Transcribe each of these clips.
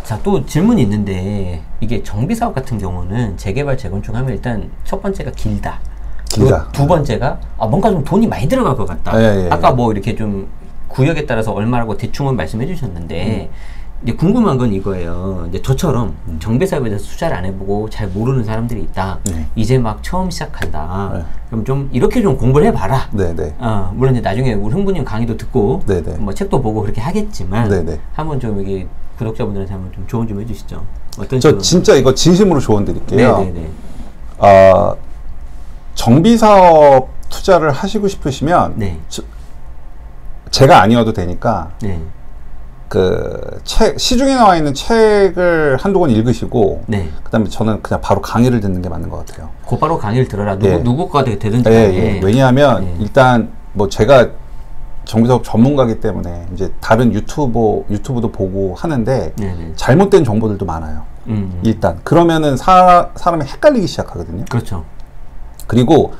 자, 또 질문이 있는데 이게 정비 사업 같은 경우는 재개발 재건축 하면 일단 첫 번째가 길다. 두 번째가 뭔가 좀 돈이 많이 들어갈 것 같다. 아까 뭐 이렇게 좀 구역에 따라서 얼마라고 대충은 말씀해 주셨는데 이제 궁금한 건 이거예요. 이제 저처럼 정비 사업에 대해서 투자를 안 해보고 잘 모르는 사람들이 있다. 이제 막 처음 시작한다. 그럼 좀 이렇게 좀 공부를 해봐라. 물론 이제 나중에 우리 흥부님 강의도 듣고 뭐 책도 보고 그렇게 하겠지만 한번 좀 여기 구독자분들한테 한번 좀 조언 좀 해주시죠. 어떤 저 진짜 이거 진심으로 조언 드릴게요. 정비 사업 투자를 하시고 싶으시면 제가 아니어도 되니까 그 책, 시중에 나와 있는 누 한두 권 읽으시고 그 다음에 저는 그냥 바로 강의를 듣는 게 맞는 것 같아요. 곧바로 강의를 들어라. 누구가 되든지. 왜냐하면 일단 뭐 제가 정비사업 전문가이기 때문에 이제 다른 유튜브도 보고 하는데 잘못된 정보들도 많아요. 일단 그러면은 사람이 헷갈리기 시작하거든요. 그렇죠. 그리고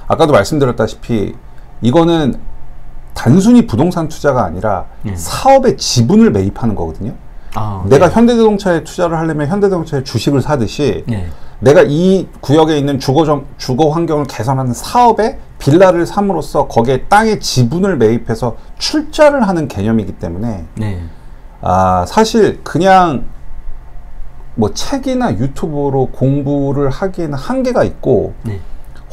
아까도 말씀드렸다시피 이거는 단순히 부동산 투자가 아니라 사업의 지분을 매입하는 거거든요. 내가 현대자동차에 투자를 하려면 현대자동차의 주식을 사듯이 내가 이 구역에 있는 주거 환경을 개선하는 사업에 빌라를 삼으로써 거기에 땅의 지분을 매입해서 출자를 하는 개념이기 때문에 사실 그냥 뭐 책이나 유튜브로 공부를 하기에는 한계가 있고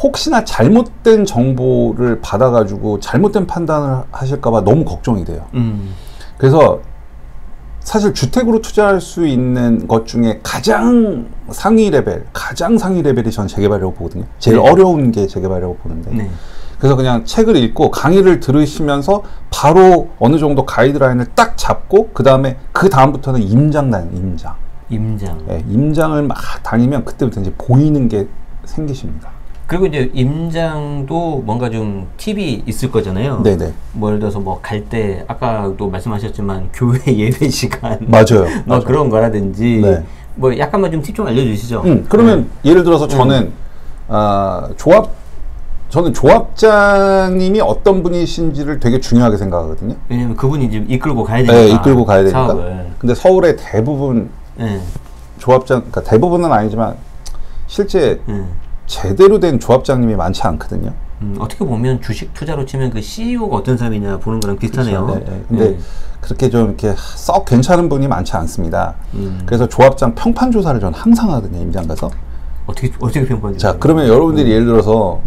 혹시나 잘못된 정보를 받아가지고 잘못된 판단을 하실까봐 너무 걱정이 돼요. 그래서 사실 주택으로 투자할 수 있는 것 중에 가장 상위 레벨이 전 재개발이라고 보거든요. 제일 어려운 게 재개발이라고 보는데 그래서 그냥 책을 읽고 강의를 들으시면서 바로 어느 정도 가이드라인을 딱 잡고 그 다음부터는 임장을 막 다니면 그때부터 이제 보이는 게 생기십니다. 그리고 이제 임장도 뭔가 좀 팁이 있을 거잖아요. 뭐 예를 들어서 뭐 갈 때 아까도 말씀하셨지만 교회 예배 시간 맞아요. 그런 거라든지 뭐 약간만 좀 팁 좀 알려주시죠. 그러면 예를 들어서 저는 저는 조합장님이 어떤 분이신지를 되게 중요하게 생각하거든요. 왜냐면 그분이 이제 이끌고 가야 되니까. 이끌고 가야 되니까. 사업을. 근데 서울의 대부분 그러니까 대부분은 아니지만 실제 제대로 된 조합장님이 많지 않거든요. 어떻게 보면 주식 투자로 치면 그 CEO가 어떤 사람이냐 보는 거랑 비슷하네요. 근데 그렇게 좀 이렇게 썩 괜찮은 분이 많지 않습니다. 그래서 조합장 평판 조사를 저는 항상 하거든요. 임장 가서. 어떻게 평판 조사? 자, 그러면 여러분들이 예를 들어서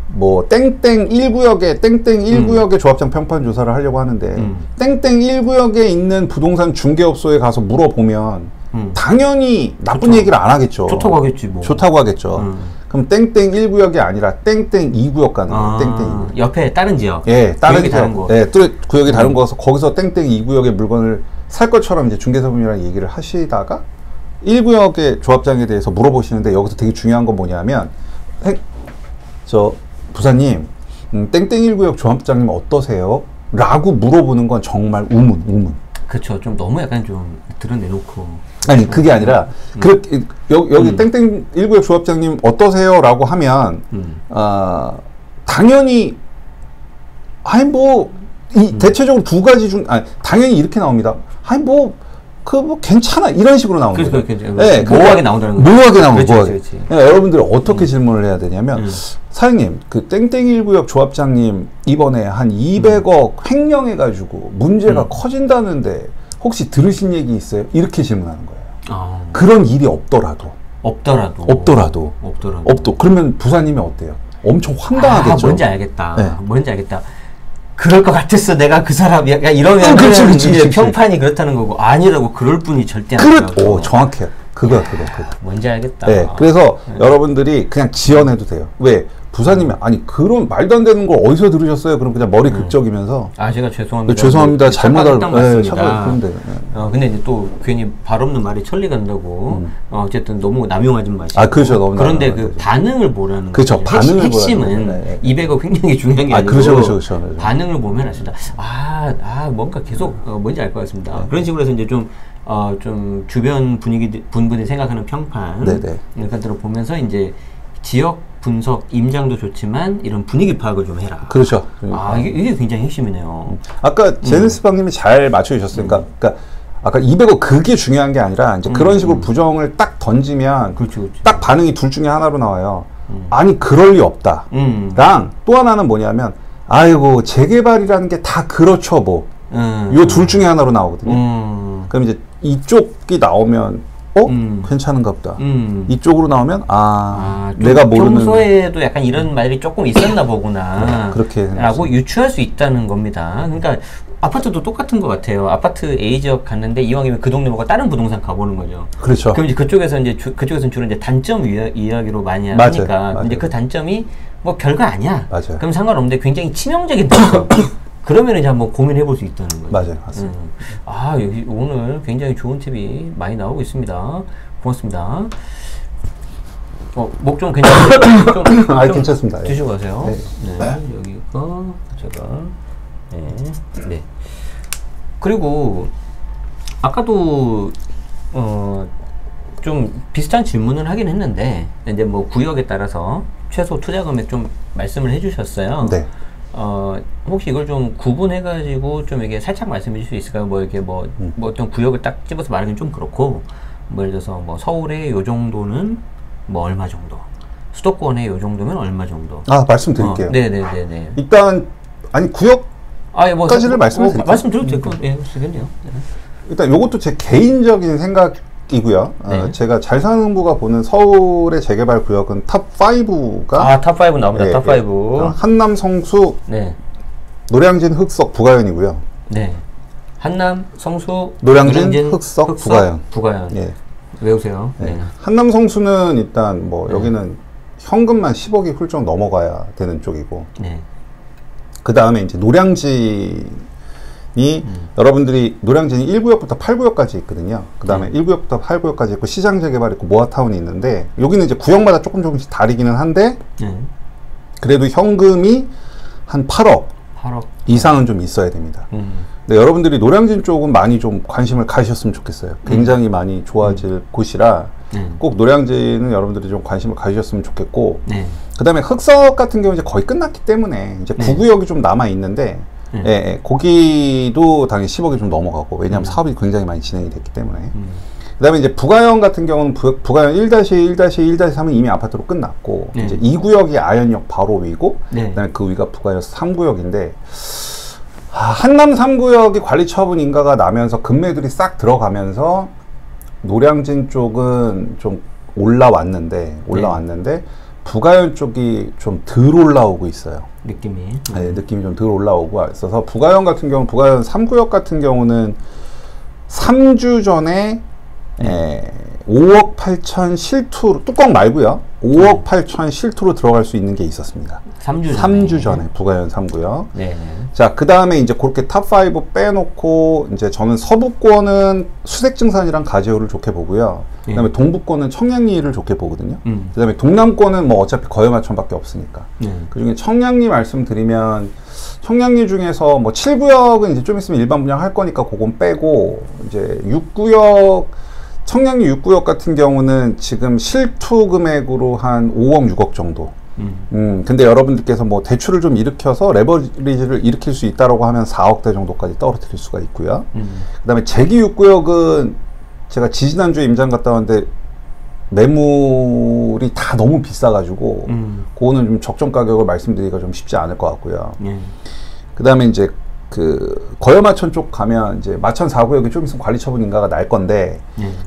뭐 땡땡 1구역에 조합장 평판 조사를 하려고 하는데 땡땡 1구역에 있는 부동산 중개업소에 가서 물어보면 당연히 나쁜 얘기를 안 하겠죠. 좋다고 하겠지 뭐. 좋다고 하겠죠. 그럼 땡땡 1구역이 아니라 땡땡 2구역 가는 거예요. 땡땡 2구역. 옆에 다른 지역. 다른 지역. 다른 거. 또 구역이 다른 거서 거기서 땡땡 2구역의 물건을 살 것처럼 이제 중개사분이랑 얘기를 하시다가 1구역의 조합장에 대해서 물어보시는데 여기서 되게 중요한 건 뭐냐면 부사님 땡땡 1구역 조합장님 어떠세요? 라고 물어보는 건 정말 우문. 그렇죠. 좀 너무 약간 좀 드러내놓고. 아니 그게 아니라 여기 땡땡 1구역 조합장님 어떠세요? 라고 하면 당연히 대체적으로 두 가지 중 당연히 이렇게 나옵니다. 괜찮아 이런 식으로 나오는 거예요. 모호하게 나온다는 거죠. 모호하게 나오는 거예요. 여러분들이 어떻게 질문을 해야 되냐면 사장님 그 땡땡 1구역 조합장님 이번에 한 200억 횡령해가지고 문제가 커진다는데 혹시 들으신 얘기 있어요? 이렇게 질문하는 거예요. 그런 일이 없더라도. 그러면 부사님이 어때요? 엄청 황당하겠죠. 뭔지 알겠다. 그럴 것 같았어. 내가 그 사람 이러면 그렇지. 평판이 그렇다는 거고 아니라고 그럴 분이 절대 아니라고. 정확해요. 그거. 뭔지 알겠다. 그래서 여러분들이 그냥 지어내도 돼요. 왜? 부사님이 그런 말도 안 되는 걸 어디서 들으셨어요? 그럼 그냥 머리 극적이면서 제가 죄송합니다. 죄송합니다. 잘못 알고 근데 이제 또 괜히 발 없는 말이 천리가 난다고 어쨌든 너무 남용하지 마시고. 그렇죠. 너무 그런데 그 반응을 보라는 거죠. 반응을 핵심은 200억 횡령이 중요한 게 아니고 그렇죠. 반응을 보면 아십니다. 뭔가 계속 뭔지 알 것 같습니다. 그런 식으로 해서 이제 좀 주변 분들이 생각하는 평판 이런 것들을 보면서 이제 지역 분석, 임장도 좋지만 이런 분위기 파악을 좀 해라. 그렇죠. 이게 굉장히 핵심이네요. 아까 제네스 방님이 잘 맞춰주셨어요. 그러니까 아까 200억 그게 중요한 게 아니라 이제 그런 식으로 부정을 딱 던지면 그렇죠. 딱 반응이 둘 중에 하나로 나와요. 아니 그럴 리 없다. 랑 또 하나는 뭐냐면 아이고 재개발이라는 게 다 그렇죠 뭐. 요 둘 중에 하나로 나오거든요. 그럼 이제 이쪽이 나오면 괜찮은가 보다. 이쪽으로 나오면 내가 모르는. 평소에도 약간 이런 말이 조금 있었나 보구나. 그렇게 라고 유추할 수 있다는 겁니다. 그러니까 아파트도 똑같은 것 같아요. 아파트 A지역 갔는데 이왕이면 그 동네 말고 다른 부동산 가보는 거죠. 그렇죠. 그럼 이제 그쪽에서는 주로 이제 단점 이야기로 많이 하니까 이제 그 단점이 뭐 별거 아니야. 맞아요. 그럼 상관없는데 굉장히 치명적인 단점. 그러면 이제 한번 고민해 볼 수 있다는 거죠. 맞아요. 맞습니다. 여기 오늘 굉장히 좋은 팁이 많이 나오고 있습니다. 고맙습니다. 목 좀 괜찮으세요? 괜찮습니다. 드시고 가세요. 네. 여기가 제가 네. 그리고 아까도 좀 비슷한 질문을 하긴 했는데 이제 뭐 구역에 따라서 최소 투자 금액 좀 말씀을 해주셨어요. 네. 혹시 이걸 좀 구분해가지고 좀 이게 살짝 말씀해 주실 수 있을까요? 뭐 이렇게 뭐 어떤 구역을 딱 집어서 말하기는 좀 그렇고, 뭐 예를 들어서 뭐 서울의 요 정도는 뭐 얼마 정도, 수도권의 요 정도면 얼마 정도. 말씀드릴게요. 네네네네. 일단 구역까지를 말씀드릴게요. 말씀드려도 될 것 같아요. 되겠네요. 네. 일단 요것도 제 개인적인 생각이고요. 네. 제가 잘 사는 흥부가 보는 서울의 재개발 구역은 탑5가 탑5 나옵니다. 탑5. 한남, 성수, 네. 노량진, 흑석, 부가연이고요. 네. 한남, 성수, 노량진, 흑석, 부가연. 예. 외우세요. 네. 한남, 성수는 일단 뭐 여기는 현금만 10억이 훌쩍 넘어가야 되는 쪽이고. 네. 그 다음에 이제 노량진이 여러분들이 노량진이 1구역부터 8구역까지 있거든요. 그 다음에 1구역부터 8구역까지 있고 시장 재개발 있고 모아타운이 있는데 여기는 이제 구역마다 조금씩 다르기는 한데 그래도 현금이 한 8억 이상은 좀 있어야 됩니다. 근데 여러분들이 노량진 쪽은 많이 좀 관심을 가지셨으면 좋겠어요. 굉장히 많이 좋아질 곳이라 꼭 노량진은 여러분들이 좀 관심을 가지셨으면 좋겠고 그 다음에 흑석 같은 경우 이제 거의 끝났기 때문에 이제 9구역이 좀 남아 있는데 거기도 당연히 10억이 좀 넘어가고 왜냐하면 사업이 굉장히 많이 진행이 됐기 때문에 그 다음에 이제 부가연 같은 경우는 부가연 1-1-1-3은 이미 아파트로 끝났고 이제 2구역이 아현역 바로 위고 그 다음에 그 위가 부가연 3구역인데 한남 3구역이 관리 처분 인가가 나면서 급매들이 싹 들어가면서 노량진 쪽은 좀 올라왔는데 부가연 쪽이 좀 덜 올라오고 있어요. 느낌이 좀 덜 올라오고 있어서 부가연 같은 경우 부가연 3구역 같은 경우는 3주 전에 5억 8천 실투로 뚜껑 말고요. 5억 8천 실투로 들어갈 수 있는 게 있었습니다. 3주 전에 부가연 3구역. 자, 그 다음에 이제 그렇게 탑5 빼놓고 이제 저는 서부권은 수색증산이랑 가지호를 좋게 보고요. 그 다음에 동부권은 청량리를 좋게 보거든요. 그 다음에 동남권은 뭐 어차피 거여마천밖에 없으니까. 그 중에 청량리 말씀드리면 청량리 중에서 뭐 7구역은 이제 좀 있으면 일반 분양할 거니까 그건 빼고 이제 6구역 청량리 6구역 같은 경우는 지금 실투 금액으로 한 5억 6억 정도. 근데 여러분들께서 뭐 대출을 좀 일으켜서 레버리지를 일으킬 수 있다라고 하면 4억대 정도까지 떨어뜨릴 수가 있고요. 그 다음에 재기 6구역은 제가 지지난주에 임장 갔다 왔는데 매물이 다 너무 비싸가지고 그거는 좀 적정 가격을 말씀드리기가 좀 쉽지 않을 것 같고요. 그 다음에 이제 그 거여마천 쪽 가면 이제 마천 4구역이 좀 있으면 관리처분 인가가 날 건데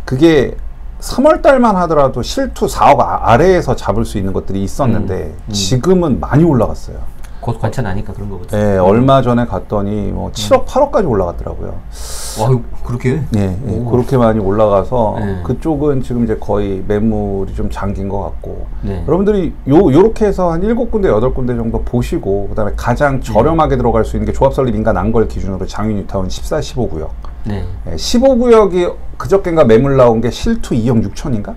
그게 3월 달만 하더라도 실투 4억 아래에서 잡을 수 있는 것들이 있었는데 지금은 많이 올라갔어요. 곧 관차 나니까 그런 거거든요. 네, 얼마 전에 갔더니 뭐 7억, 8억까지 올라갔더라고요. 와, 그렇게? 네, 그렇게 많이 올라가서 그쪽은 지금 이제 거의 매물이 좀 잠긴 것 같고 여러분들이 요렇게 해서 한 7군데, 8군데 정도 보시고 그 다음에 가장 저렴하게 들어갈 수 있는 게 조합설립 인가 난 걸 기준으로 장윤뉴타운 14, 15구역 15구역이 그저께인가 매물 나온 게 실투 2억 6천인가?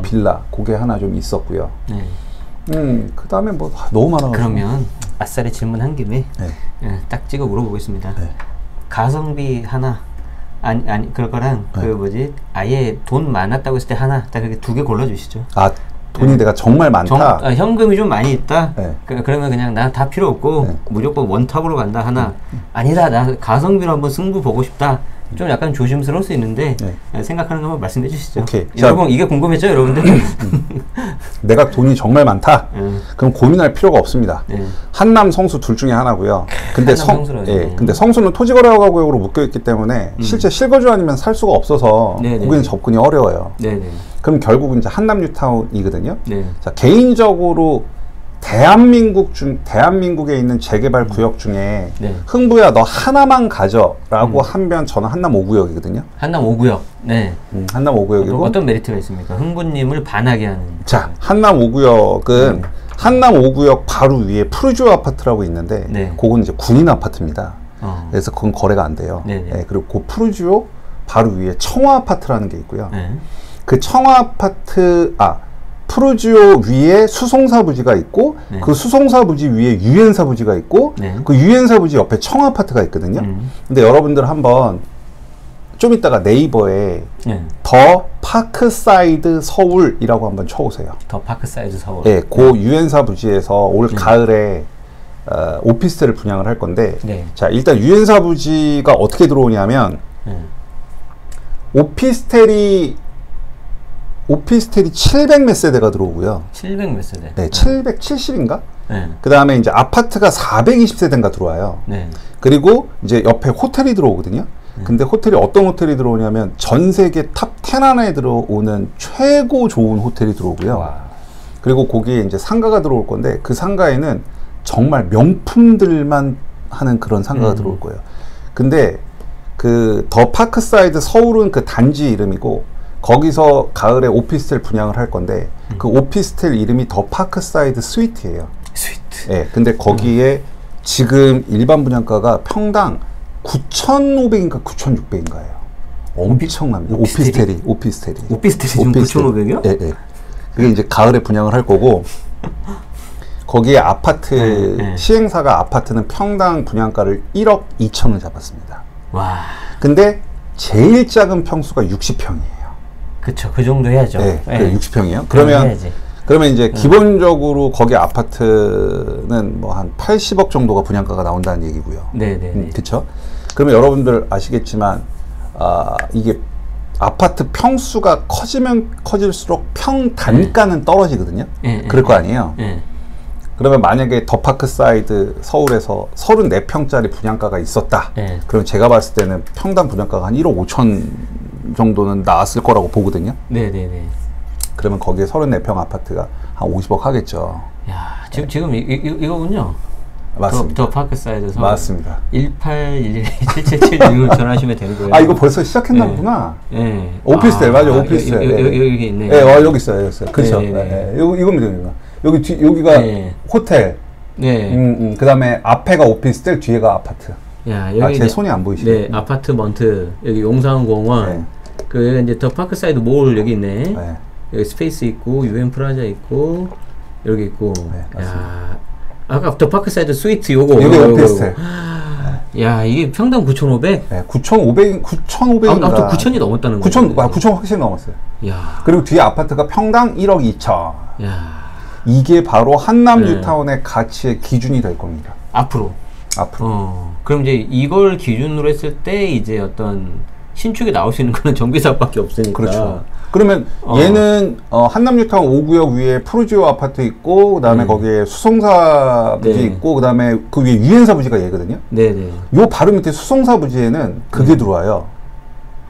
빌라 그게 하나 좀 있었고요. 그 다음에 뭐 너무 많아가지고 그러면 아싸리 질문한 김에 딱 찍어 물어보겠습니다. 가성비 하나 아니 그럴 거랑 그 뭐지 아예 돈 많았다고 했을 때 하나 딱 그렇게 2개 골라주시죠. 돈이 내가 정말 많다. 현금이 좀 많이 있다. 그러면 그냥 나 다 필요 없고 무조건 원탑으로 간다 하나. 아니다 나 가성비로 한번 승부 보고 싶다. 좀 약간 조심스러울 수 있는데 생각하는 거 한번 말씀해 주시죠. 오케이. 여러분 이게 궁금했죠, 여러분들? 내가 돈이 정말 많다. 그럼 고민할 필요가 없습니다. 한남, 성수 둘 중에 하나고요. 근데 근데 성수는 토지거래허가구역으로 묶여 있기 때문에 실제 실거주 아니면 살 수가 없어서 거기는 접근이 어려워요. 그럼 결국 이제 한남 뉴타운이거든요. 자, 개인적으로 대한민국에 있는 재개발 구역 중에 흥부야 너 하나만 가져라고 하면 저는 한남 5구역이거든요. 한남 5구역. 네. 한남 5구역이고 어떤 메리트가 있습니까? 흥부님을 반하게 하는. 자, 한남 5구역은 한남 5구역 바로 위에 푸르지오 아파트라고 있는데 그건 이제 군인 아파트입니다. 그래서 그건 거래가 안 돼요. 그리고 그 푸르지오 바로 위에 청화 아파트라는 게 있고요. 그 청화 아파트 푸르지오 위에 수송사 부지가 있고 그 수송사 부지 위에 유엔사 부지가 있고 그 유엔사 부지 옆에 청아파트가 있거든요. 근데 여러분들 한번 좀 이따가 네이버에 더 파크사이드 서울이라고 한번 쳐오세요. 더 파크사이드 서울. 네, 그 유엔사 부지에서 올 가을에 오피스텔을 분양을 할 건데 자, 일단 유엔사 부지가 어떻게 들어오냐면 오피스텔이 700 몇 세대가 들어오고요. 700 몇 세대? 네, 770인가? 그 다음에 이제 아파트가 420세대인가 들어와요. 그리고 이제 옆에 호텔이 들어오거든요. 근데 호텔이 어떤 호텔이 들어오냐면 전 세계 탑 10 안에 들어오는 최고 좋은 호텔이 들어오고요. 와. 그리고 거기에 이제 상가가 들어올 건데 그 상가에는 정말 명품들만 하는 그런 상가가 들어올 거예요. 근데 그 더 파크사이드 서울은 그 단지 이름이고 거기서 가을에 오피스텔 분양을 할 건데 그 오피스텔 이름이 더 파크사이드 스위트예요. 스위트. 네, 근데 거기에 지금 일반 분양가가 평당 9,500인가 9,600인가예요. 엄청납니다. 오피스텔이. 오피스텔이 지금 9,500이요? 네, 네. 그게 이제 가을에 분양을 할 거고 거기에 아파트 시행사가 아파트는 평당 분양가를 1억 2천을 잡았습니다. 와. 근데 제일 작은 평수가 60평이에요. 그쵸, 그 정도 해야죠. 네, 60평이에요. 그러면 이제 기본적으로 거기 아파트는 뭐 한 80억 정도가 분양가가 나온다는 얘기고요. 네네. 그쵸? 그러면 여러분들 아시겠지만, 이게 아파트 평수가 커지면 커질수록 평 단가는 떨어지거든요. 그럴 거 아니에요. 그러면 만약에 더 파크사이드 서울에서 34평짜리 분양가가 있었다. 그럼 제가 봤을 때는 평당 분양가가 한 1억 5천 정도는 나왔을 거라고 보거든요. 네네네. 그러면 거기에 34평 아파트가 한 50억 하겠죠. 야, 지금 이거군요. 맞습니다. 더 파크사이드 서울. 맞습니다. 1811-7776을 전화하시면 되는 거예요. 이거 벌써 시작했나 보구나. 오피스텔, 맞아, 오피스텔. 여기 있네. 네, 여기 있어요, 여기 있어요. 그렇죠. 이거면 됩니다. 여기가 호텔. 그 다음에 앞에가 오피스텔, 뒤에가 아파트. 야, 여기 제 손이 안 보이시네. 네, 아파트먼트, 여기 용산공원, 그 이제 더 파크사이드 몰 여기 있네. 여기 스페이스 있고, 유엔 프라자 있고, 여기 있고. 야, 아까 더 파크사이드 스위트 요거 오피스텔. 야, 이게 평당 9,500? 네, 9,500인가. 아무튼 9,000이 넘었다는 거죠. 9,000 확실히 넘었어요. 야. 그리고 뒤에 아파트가 평당 1억 2천. 야. 이게 바로 한남 뉴타운의 가치의 기준이 될 겁니다. 앞으로. 그럼 이제 이걸 기준으로 했을 때 이제 어떤 신축이 나올 수 있는 거는 정비사업밖에 없으니까. 그렇죠. 그러면 얘는 한남 뉴타운 5구역 위에 푸르지오 아파트 있고 그다음에 거기에 수송사 부지 있고 그다음에 그 위에 유엔사 부지가 얘거든요. 네네. 요 바로 밑에 수송사 부지에는 그게 들어와요.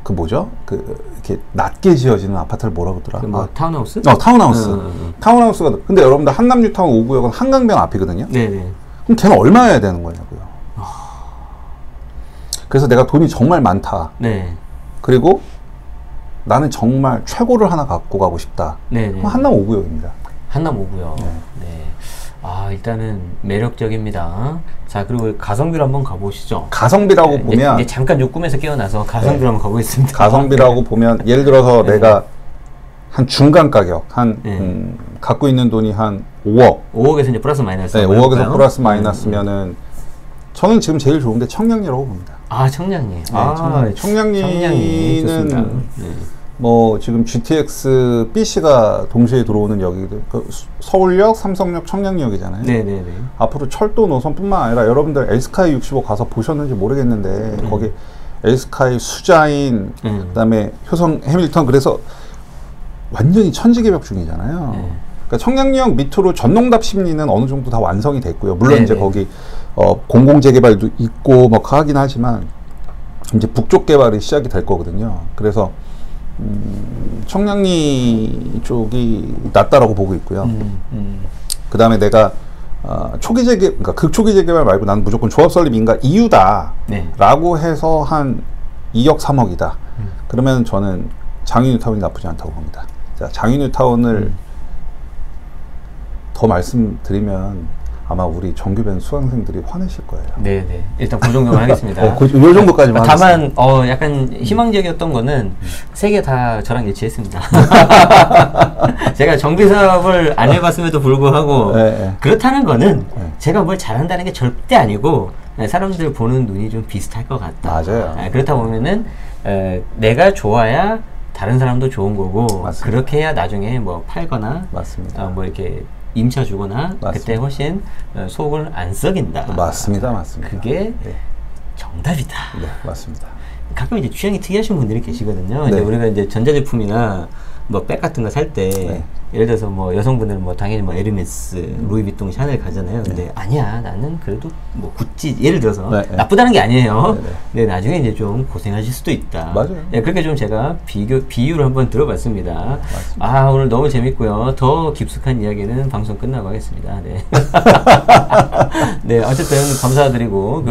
그 뭐죠? 그 이렇게 낮게 지어지는 아파트를 뭐라고 하더라? 뭐 타운하우스? 타운하우스. 타운하우스가. 근데 여러분들 한남 뉴타운 5구역은 한강변 앞이거든요. 네네. 그럼 걔는 얼마여야 되는 거냐고요. 그래서 내가 돈이 정말 많다. 네. 그리고 나는 정말 최고를 하나 갖고 가고 싶다. 네네. 한남 5구역입니다. 한남 5구역. 네. 일단은 매력적입니다. 자, 그리고 가성비로 한번 가보시죠. 가성비라고 보면 이제 잠깐 요 꿈에서 깨어나서 가성비로 한번 가보겠습니다. 가성비라고 보면 예를 들어서 내가 한 중간 가격 갖고 있는 돈이 한 5억에서 이제 플러스 마이너스. 네, 5억에서 플러스 마이너스면은 저는 지금 제일 좋은 게 청량리라고 봅니다. 청량리. 청량리는 뭐 지금 GTX BC가 동시에 들어오는 역이들, 서울역, 삼성역, 청량리역이잖아요. 네네네. 앞으로 철도 노선뿐만 아니라 여러분들 엘스카이 65 가서 보셨는지 모르겠는데 거기 에스카이, 수자인, 그다음에 효성, 해밀턴. 그래서 완전히 천지개벽 중이잖아요. 그러니까 청량리역 밑으로 전농답 심리는 어느 정도 다 완성이 됐고요. 물론 네네. 이제 거기 공공재개발도 있고 뭐 하긴 하지만 이제 북쪽 개발이 시작이 될 거거든요. 그래서 청량리 쪽이 낫다라고 보고 있고요. 그 다음에 내가 초기 재개, 그러니까 극초기 재개발 말고 나는 무조건 조합 설립 인가 이유다 라고 해서 한 2억 3억이다. 그러면 저는 장윤뉴타운이 나쁘지 않다고 봅니다. 자, 장윤뉴타운을 더 말씀드리면 아마 우리 정규밴 수강생들이 화내실 거예요. 네네. 일단 그 정도만 하겠습니다. 요 정도까지만 다만 약간 희망적이었던 거는 세 개 다 저랑 예치했습니다. 제가 정비 사업을 안 해봤음에도 불구하고 그렇다는 거는 제가 뭘 잘한다는 게 절대 아니고 사람들 보는 눈이 좀 비슷할 것 같다. 맞아요. 그렇다 보면은 내가 좋아야 다른 사람도 좋은 거고 맞습니다. 그렇게 해야 나중에 뭐 팔거나 맞습니다. 뭐 이렇게 임차 주거나 맞습니다. 그때 훨씬 속을 안 썩인다. 맞습니다. 맞습니다. 그게 정답이다. 네, 맞습니다. 가끔 이제 취향이 특이하신 분들이 계시거든요. 이제 우리가 이제 전자제품이나 뭐 백 같은 거 살 때 예를 들어서 뭐 여성분들은 뭐 당연히 뭐 에르메스, 루이비통, 샤넬 가잖아요. 근데 아니야, 나는 그래도 뭐 구찌 예를 들어서 나쁘다는 게 아니에요. 근데 나중에 이제 좀 고생하실 수도 있다. 맞아요. 그렇게 좀 제가 비유를 한번 들어봤습니다. 맞습니다. 아, 오늘 너무 재밌고요. 더 깊숙한 이야기는 방송 끝나고 하겠습니다. 네. 네, 어쨌든 감사드리고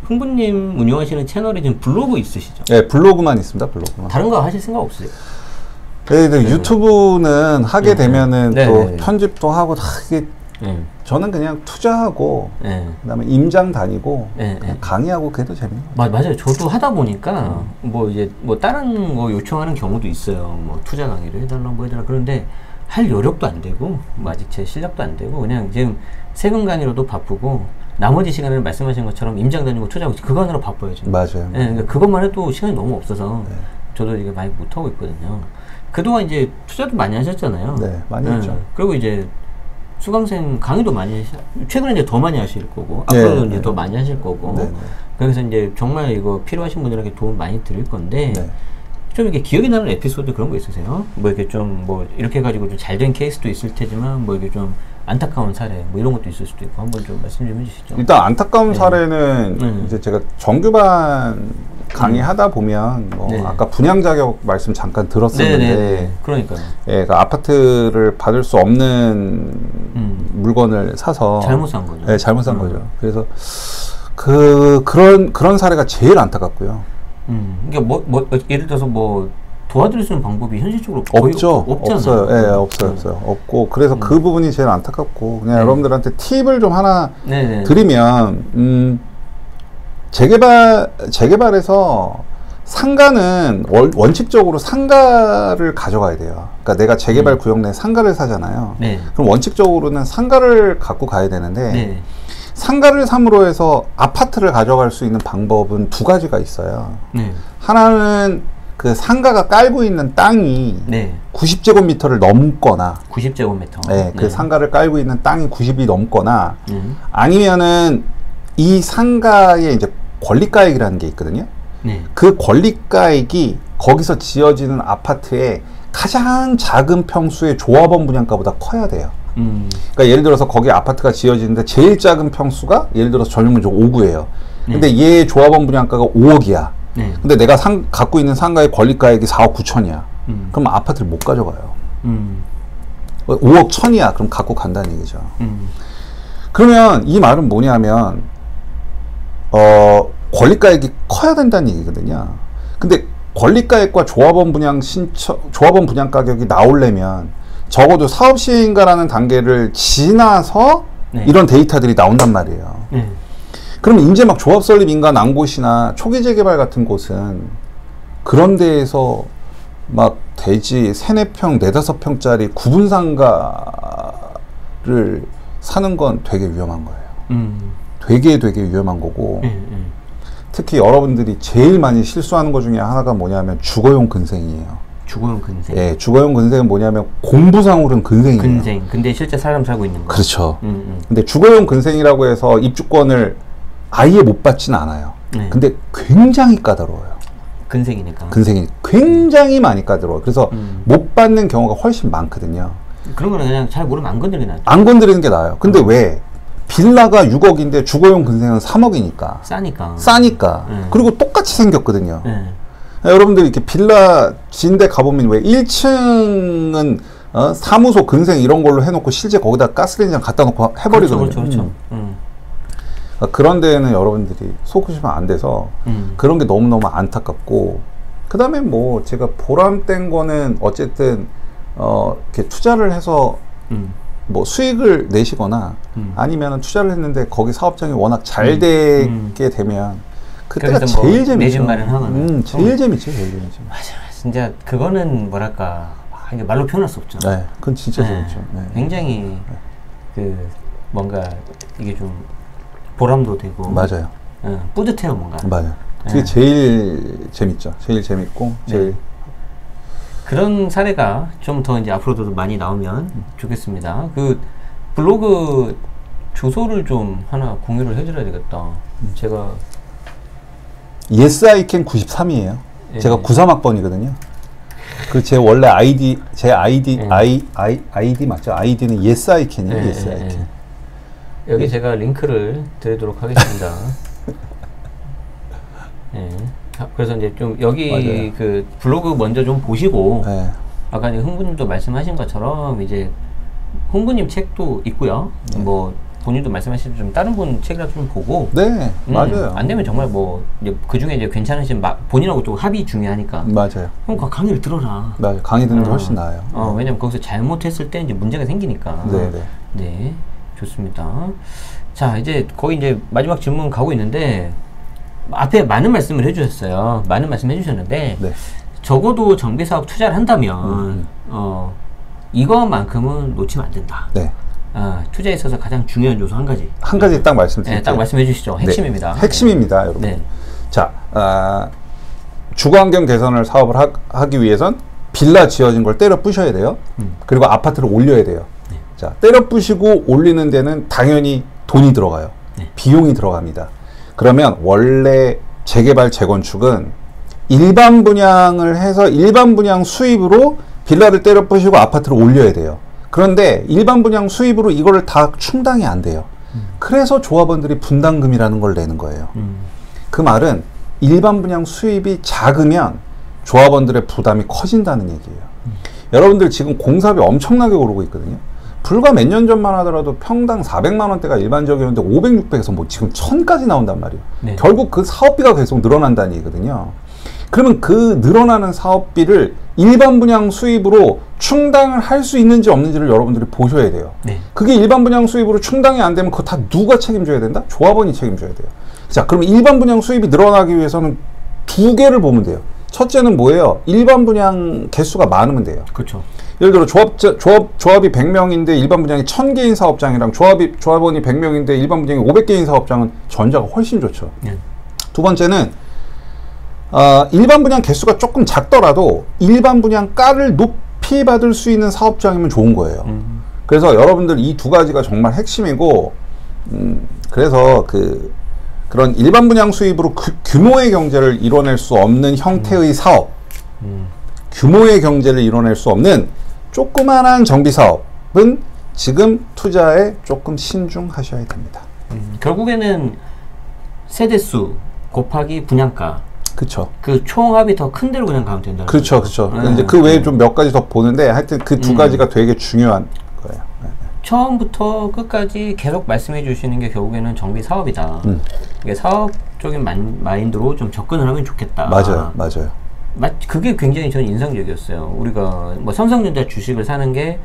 흥부님 운영하시는 채널에 지금 블로그 있으시죠? 네, 블로그만 있습니다. 블로그만. 다른 거 하실 생각 없으세요? 네, 유튜브는 하게 되면은 또 편집도 하고 다 이게 저는 그냥 투자하고 그다음에 임장 다니고 그냥 강의하고 그게 더 재밌는 거예요. 맞아요. 저도 하다 보니까 뭐 이제 뭐 다른 거 요청하는 경우도 있어요. 뭐 투자 강의를 해달라 뭐 해달라 그런데 할 여력도 안 되고 뭐 아직 제 실력도 안 되고 그냥 지금 세금 강의로도 바쁘고 나머지 시간을 말씀하신 것처럼 임장 다니고 투자하고 그거 하느라 바빠요 지금. 맞아요. 그러니까 그것만 해도 시간이 너무 없어서 저도 이게 많이 못 하고 있거든요. 그동안 이제 투자도 많이 하셨잖아요. 네, 많이 했죠. 그리고 이제 수강생 강의도 많이 최근에 이제 더 많이 하실 거고 앞으로도 이제 더 많이 하실 거고. 그래서 이제 정말 이거 필요하신 분들에게 도움 많이 드릴 건데 좀 이렇게 기억에 남는 에피소드 그런 거 있으세요? 뭐 이렇게 좀 뭐 이렇게 해가지고 좀 잘 된 케이스도 있을 테지만 뭐 이게 좀 안타까운 사례 뭐 이런 것도 있을 수도 있고 한번 좀 말씀 좀 해주시죠. 일단 안타까운 사례는 이제 제가 정규반 강의하다 보면 뭐 아까 분양 자격 말씀 잠깐 들었었는데 그러니까요. 그러니까 아파트를 받을 수 없는 물건을 사서 잘못 산 거죠. 네, 잘못 산 거죠. 그래서 그런 사례가 제일 안타깝고요. 그러니까 뭐 예를 들어서 뭐 도와드릴 수 있는 방법이 현실적으로 거의 없죠. 없잖아요. 없어요. 예, 없어요. 없고 그래서 그 부분이 제일 안타깝고 그냥 여러분들한테 팁을 좀 하나 드리면 재개발에서 상가는 원칙적으로 상가를 가져가야 돼요. 그러니까 내가 재개발 구역 내 상가를 사잖아요. 그럼 원칙적으로는 상가를 갖고 가야 되는데 상가를 삼으로 해서 아파트를 가져갈 수 있는 방법은 두 가지가 있어요. 하나는 그 상가가 깔고 있는 땅이 90제곱미터를 넘거나 90제곱미터 그 상가를 깔고 있는 땅이 90이 넘거나 아니면은 이 상가에 이제 권리가액이라는 게 있거든요. 그 권리가액이 거기서 지어지는 아파트의 가장 작은 평수의 조합원 분양가보다 커야 돼요. 그러니까 예를 들어서 거기 아파트가 지어지는데 제일 작은 평수가 예를 들어서 전용문적 5구예요. 근데 얘 조합원 분양가가 5억이야. 근데 내가 갖고 있는 상가의 권리가액이 4억 9천이야. 그럼 아파트를 못 가져가요. 5억 1천이야. 그럼 갖고 간다는 얘기죠. 그러면 이 말은 뭐냐면 권리가액이 커야 된다는 얘기거든요. 근데 권리가액과 조합원 분양 가격이 나오려면 적어도 사업 시행인가라는 단계를 지나서 이런 데이터들이 나온단 말이에요. 그러면 이제 막 조합 설립 인가 난 곳이나 초기 재개발 같은 곳은 그런 데에서 막 대지 3, 4평, 4, 5평짜리 구분 상가를 사는 건 되게 위험한 거예요. 되게 위험한 거고 특히 여러분들이 제일 많이 실수하는 것 중에 하나가 뭐냐면 주거용 근생이에요. 주거용 근생. 예, 주거용 근생은 뭐냐면 공부상으로는 근생이에요. 근생. 근데 실제 사람 살고 있는 거. 그렇죠. 근데 주거용 근생이라고 해서 입주권을 아예 못 받지는 않아요. 네. 근데 굉장히 까다로워요. 근생이니까. 근생이 굉장히 많이 까다로워요. 그래서 못 받는 경우가 훨씬 많거든요. 그런 거는 그냥 잘 모르면 안 건드리는 게 낫죠. 안 건드리는 게 나아요. 근데 왜? 빌라가 6억인데 주거용 근생은 3억이니까. 싸니까. 그리고 똑같이 생겼거든요. 여러분들 이렇게 빌라 진데 가보면 왜 1층은 사무소 근생 이런 걸로 해놓고 실제 거기다 가스레인지랑 갖다 놓고 해버리거든요. 그렇죠. 그런 데에는 여러분들이 속으시면 안 돼서 그런 게 너무너무 안타깝고, 그 다음에 뭐 제가 보람된 거는 어쨌든 이렇게 투자를 해서 뭐 수익을 내시거나 아니면 투자를 했는데 거기 사업장이 워낙 잘 되게 되면 그때가 제일 뭐 재밌죠. 내 집 마련하거나. 제일 재밌죠, 제일 재밌죠. 맞아, 진짜 그거는 뭐랄까 이게 말로 표현할 수 없죠. 네, 그건 진짜 재밌죠. 네. 굉장히 그 뭔가 이게 좀 보람도 되고. 맞아요. 뿌듯해요, 뭔가. 맞아요. 그게 제일 재밌죠. 제일 재밌고 제일. 그런 사례가 좀 더 이제 앞으로도 많이 나오면 좋겠습니다. 그 블로그 주소를 좀 하나 공유를 해드려야 되겠다. 제가 Yes I Can 93이에요. 제가 93학번이거든요. 그 제 원래 아이디 맞죠? 아이디는 Yes I Can이에요. Yes I Can. 여기 제가 링크를 드리도록 하겠습니다. 그래서 이제 좀 여기 맞아요. 그 블로그 먼저 좀 보시고 아까 흥부님도 말씀하신 것처럼 이제 흥부님 책도 있고요. 뭐 본인도 말씀하신 좀 다른 분 책이라도 좀 보고. 네, 맞아요. 안 되면 정말 뭐 그 중에 이제 괜찮으신 본인하고 또 합의 중요하니까. 맞아요. 그럼 강의를 들어라. 맞아요. 강의 듣는 게 훨씬 나아요. 왜냐면 거기서 잘못했을 때 이제 문제가 생기니까. 네, 좋습니다. 자, 이제 거의 이제 마지막 질문 가고 있는데. 앞에 많은 말씀을 해주셨어요. 많은 말씀 해주셨는데 적어도 정비사업 투자를 한다면 이것만큼은 놓치면 안 된다. 투자에 있어서 가장 중요한 요소 한 가지. 한 가지 딱 말씀드릴게요. 딱 말씀해 주시죠. 핵심입니다. 핵심입니다, 여러분. 자, 주거환경 개선을 사업을 하기 위해선 빌라 지어진 걸 때려 부셔야 돼요. 그리고 아파트를 올려야 돼요. 자, 때려 부시고 올리는 데는 당연히 돈이 들어가요. 비용이 들어갑니다. 그러면 원래 재개발 재건축은 일반 분양을 해서 일반 분양 수입으로 빌라를 때려 부시고 아파트를 올려야 돼요. 그런데 일반 분양 수입으로 이거를 다 충당이 안 돼요. 그래서 조합원들이 분담금이라는 걸 내는 거예요. 그 말은 일반 분양 수입이 작으면 조합원들의 부담이 커진다는 얘기예요. 여러분들 지금 공사비 엄청나게 오르고 있거든요. 불과 몇 년 전만 하더라도 평당 400만 원대가 일반적이었는데 500, 600에서 뭐 지금 1000까지 나온단 말이에요. 결국 그 사업비가 계속 늘어난다는 얘기거든요. 그러면 그 늘어나는 사업비를 일반 분양 수입으로 충당을 할 수 있는지 없는지를 여러분들이 보셔야 돼요. 그게 일반 분양 수입으로 충당이 안 되면 그거 다 누가 책임져야 된다? 조합원이 책임져야 돼요. 자, 그럼 일반 분양 수입이 늘어나기 위해서는 두 개를 보면 돼요. 첫째는 뭐예요? 일반 분양 개수가 많으면 돼요. 그렇죠. 예를 들어 조합이 100명인데 일반 분양이 1000개인 사업장이랑 조합원이 100명인데 일반 분양이 500개인 사업장은 전자가 훨씬 좋죠. 두 번째는 일반 분양 개수가 조금 작더라도 일반 분양가를 높이 받을 수 있는 사업장이면 좋은 거예요. 그래서 여러분들 이 두 가지가 정말 핵심이고, 그래서 그런 일반 분양 수입으로 규모의 경제를 이뤄낼 수 없는 형태의 사업, 규모의 경제를 이뤄낼 수 없는 조그만한 정비사업은 지금 투자에 조금 신중하셔야 됩니다. 결국에는 세대수 곱하기 분양가. 그렇죠. 그 총합이 더 큰 데로 그냥 가면 된다. 그렇죠, 그렇죠. 이제 그 외에 좀 몇 가지 더 보는데 하여튼 그 두 가지가 되게 중요한 거예요. 처음부터 끝까지 계속 말씀해 주시는 게 결국에는 정비 사업이다. 이게 사업적인 마인드로 좀 접근을 하면 좋겠다. 맞아요. 그게 굉장히 저는 인상적이었어요. 우리가 뭐 삼성전자 주식을 사는 게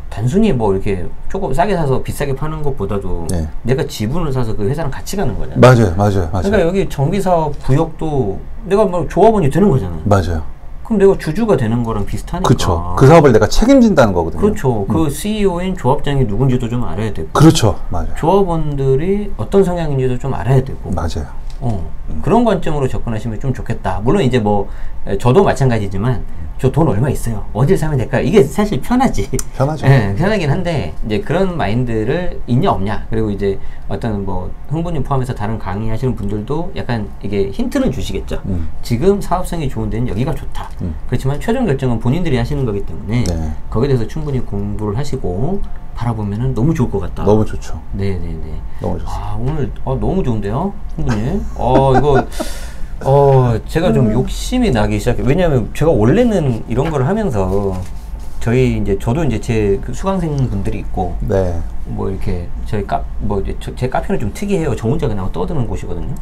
단순히 뭐 이렇게 조금 싸게 사서 비싸게 파는 것보다도 내가 지분을 사서 그 회사랑 같이 가는 거잖아요. 맞아요. 그러니까 여기 정비사업 부역도 내가 뭐 조합원이 되는 거잖아요. 맞아요. 그럼 내가 주주가 되는 거랑 비슷하니까. 그렇죠. 그 사업을 내가 책임진다는 거거든요. 그렇죠. 그 CEO인 조합장이 누군지도 좀 알아야 되고. 그렇죠. 맞아요. 조합원들이 어떤 성향인지도 좀 알아야 되고. 맞아요. 그런 관점으로 접근하시면 좀 좋겠다. 물론 이제 뭐 저도 마찬가지지만 저 돈 얼마 있어요. 어딜 사면 될까요? 이게 사실 편하지. 편하죠. 네, 편하긴 한데 이제 그런 마인드를 있냐 없냐. 그리고 이제 어떤 뭐 흥부님 포함해서 다른 강의하시는 분들도 약간 이게 힌트는 주시겠죠. 지금 사업성이 좋은 데는 여기가 좋다. 그렇지만 최종 결정은 본인들이 하시는 거기 때문에 네. 거기에 대해서 충분히 공부를 하시고 바라보면은 너무 좋을 것 같다. 너무 좋죠. 네네네. 너무 좋습니다. 아, 오늘 너무 좋은데요, 흥부님. 이거. 제가 좀 욕심이 나기 시작해요. 왜냐하면 제가 원래는 이런 걸 하면서 저도 이제 제 그 수강생 분들이 있고, 네. 뭐 이렇게 제 카페는 좀 특이해요. 저 혼자 그냥 떠드는 곳이거든요.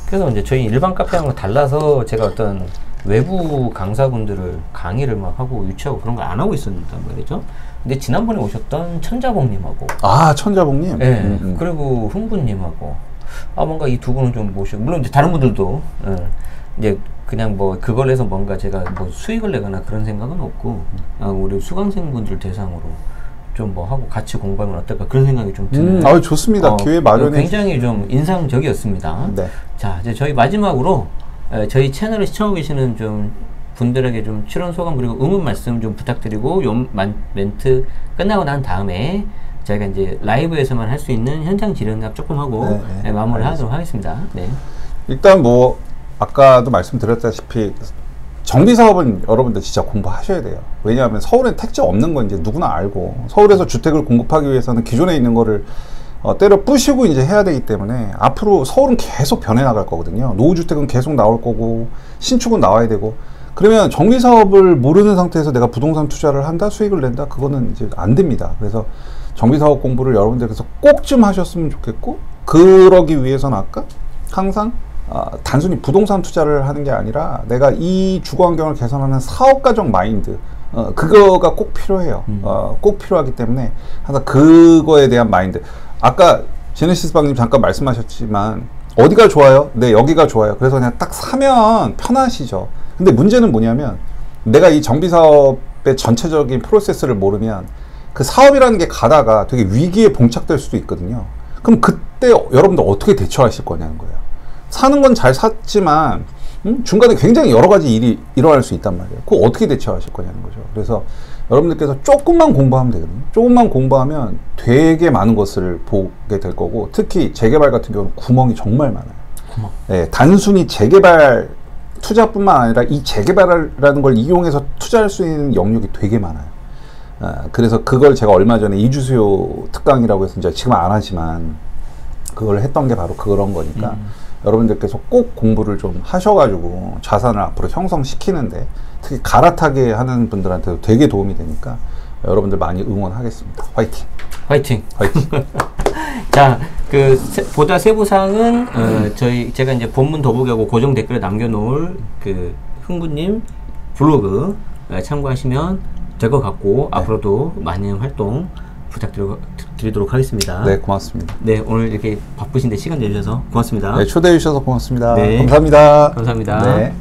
그래서 이제 저희 일반 카페랑은 달라서 제가 어떤 외부 강사분들을 강의를 막 하고 유치하고 그런 걸 안 하고 있었단 말이죠. 근데 지난번에 오셨던 천자봉님하고, 천자봉님, 네, 그리고 흥부님하고. 뭔가 이 두 분은 좀 모시고, 물론 이제 다른 분들도, 이제 그냥 뭐 그걸 해서 뭔가 제가 뭐 수익을 내거나 그런 생각은 없고, 우리 수강생분들 대상으로 좀 뭐 하고 같이 공부하면 어떨까 그런 생각이 좀 드네요. 좋습니다. 기회 마련해 굉장히 좀 인상적이었습니다. 네. 자, 이제 저희 마지막으로 저희 채널을 시청하고 계시는 좀 분들에게 좀 출연 소감 그리고 응원 말씀 좀 부탁드리고, 요 멘트 끝나고 난 다음에 저희가 이제 라이브에서만 할 수 있는 현장 지령답 조금 하고 마무리를 하도록 하겠습니다. 네. 일단 뭐 아까도 말씀드렸다시피 정비 사업은 여러분들 진짜 공부하셔야 돼요. 왜냐하면 서울엔 택지 없는 건 이제 누구나 알고, 서울에서 주택을 공급하기 위해서는 기존에 있는 거를 때려 부시고 이제 해야 되기 때문에 앞으로 서울은 계속 변해 나갈 거거든요. 노후주택은 계속 나올 거고 신축은 나와야 되고, 그러면 정비 사업을 모르는 상태에서 내가 부동산 투자를 한다, 수익을 낸다, 그거는 이제 안 됩니다. 그래서 정비사업 공부를 여러분들께서 꼭 좀 하셨으면 좋겠고, 그러기 위해서는 아까 항상 단순히 부동산 투자를 하는 게 아니라 내가 이 주거 환경을 개선하는 사업가적 마인드, 그거가 꼭 필요해요. 꼭 필요하기 때문에 항상 그거에 대한 마인드. 아까 제네시스 방님 잠깐 말씀하셨지만 어디가 좋아요? 네, 여기가 좋아요. 그래서 그냥 딱 사면 편하시죠. 근데 문제는 뭐냐면 내가 이 정비사업의 전체적인 프로세스를 모르면 그 사업이라는 게 가다가 되게 위기에 봉착될 수도 있거든요. 그럼 그때 여러분들 어떻게 대처하실 거냐는 거예요. 사는 건 잘 샀지만 중간에 굉장히 여러 가지 일이 일어날 수 있단 말이에요. 그거 어떻게 대처하실 거냐는 거죠. 그래서 여러분들께서 조금만 공부하면 되거든요. 조금만 공부하면 되게 많은 것을 보게 될 거고, 특히 재개발 같은 경우는 구멍이 정말 많아요. 네, 단순히 재개발 투자뿐만 아니라 이 재개발이라는 걸 이용해서 투자할 수 있는 영역이 되게 많아요. 그래서 그걸 제가 얼마 전에 이주수요 특강이라고 해서 이제 지금 안 하지만 그걸 했던 게 바로 그런 거니까 여러분들께서 꼭 공부를 좀 하셔가지고 자산을 앞으로 형성시키는데, 특히 갈아타게 하는 분들한테도 되게 도움이 되니까 여러분들 많이 응원하겠습니다. 화이팅! 화이팅! 화이팅! 자, 보다 세부 사항은 제가 이제 본문 더보기하고 고정 댓글에 남겨놓을 그 흥부님 블로그 참고하시면 될 것 같고, 앞으로도 많은 활동 부탁드리도록 하겠습니다. 네, 고맙습니다. 네, 오늘 이렇게 바쁘신데 시간 내주셔서 고맙습니다. 네, 초대해 주셔서 고맙습니다. 네. 감사합니다. 감사합니다. 네.